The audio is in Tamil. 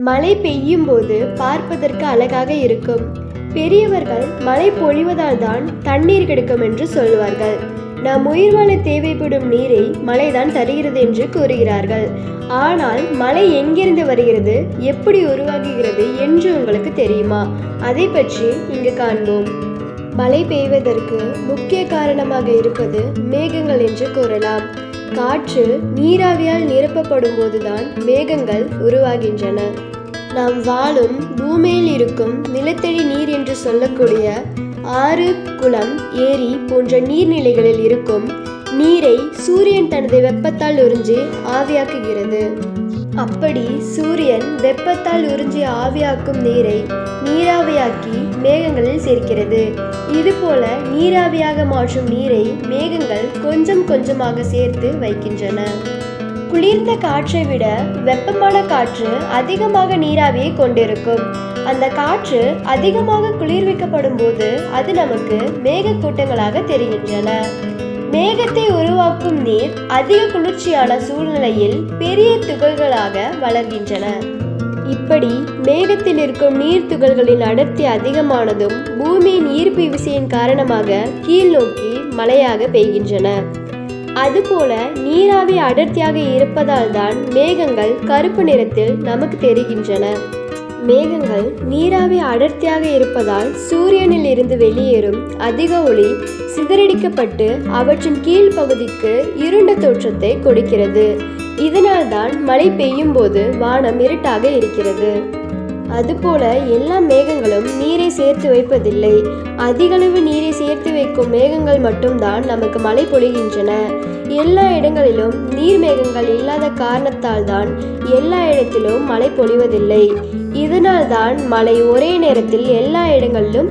மழை பெய்யும் போது பார்ப்பதற்கு அழகாக இருக்கும். பெரியவர்கள் மழை பொழிவதால் தான் தண்ணீர் கிடைக்கும் என்று சொல்வார்கள். நாம் உயிர் வாழ தேவைப்படும் நீரை மழைதான் தருகிறது என்று கூறுகிறார்கள். ஆனால் மழை எங்கிருந்து வருகிறது, எப்படி உருவாகுகிறது என்று உங்களுக்கு தெரியுமா? அதை பற்றி இங்கு காண்போம். மழை பெய்வதற்கு முக்கிய காரணமாக இருப்பது மேகங்கள் என்று கூறலாம். காற்று நீராவியால் நிரப்பப்படும் போதுதான் மேகங்கள் உருவாகின்றன. நாம் வாழும் பூமியில் இருக்கும் நிலத்தடி நீர் என்று சொல்லக்கூடிய ஆறு, குளம், ஏரி போன்ற நீர்நிலைகளில் இருக்கும் நீரை சூரியன் தனது வெப்பத்தால் உறிஞ்சி ஆவியாக்குகிறது. அப்படி சூரியன் வெப்பத்தால் உறிஞ்சி ஆவியாக்கும் நீரை நீராவியாக்கி மேகங்களில் சேர்க்கிறது. இதுபோல நீராவியாக மாற்றும் நீரை மேகங்கள் கொஞ்சம் கொஞ்சமாக சேர்த்து வைக்கின்றன. குளிர்ந்த காற்றை விட வெப்பமான காற்று அதிகமாக நீராவியை கொண்டிருக்கும். அந்த காற்று அதிகமாக குளிர்விக்கப்படும் போது அது நமக்கு மேகக்கூட்டங்களாக தெரிகின்றன. மேகத்தை உருவாக்கும் நீர் அதிக குளிர்ச்சியான சூழ்நிலையில் பெரிய துகள்களாக வளர்கின்றன. இப்படி மேகத்தில் இருக்கும் நீர் துகள்களின் அடர்த்தி அதிகமானதும் பூமியின் ஈர்ப்பு விசையின் காரணமாக கீழ் நோக்கி மழையாக பெய்கின்றன. அதுபோல நீராவி அடர்த்தியாக இருப்பதால் தான் மேகங்கள் கருப்பு நிறத்தில் நமக்கு தெரிகின்றன. மேகங்கள் நீராவி அடர்த்தியாக இருப்பதால் சூரியனில் இருந்து வெளியேறும் அதிக ஒளி சிதறடிக்கப்பட்டு அவற்றின் கீழ் பகுதிக்கு இருண்ட தோற்றத்தை கொடுக்கிறது. இதனால் தான் மழை பெய்யும் போது வானம் இருட்டாக இருக்கிறது. அதுபோல எல்லா மேகங்களும் நீரை சேர்த்து வைப்பதில்லை. அதிகளவு நீரை சேர்த்து வைக்கும் மேகங்கள் மட்டும்தான் நமக்கு மழை பொழிகின்றன. எல்லா இடங்களிலும் நீர் மேகங்கள் இல்லாத காரணத்தால் தான் எல்லா இடத்திலும் மழை பொழிவதில்லை. இதனால் தான் மழை ஒரே நேரத்தில் எல்லா இடங்களிலும்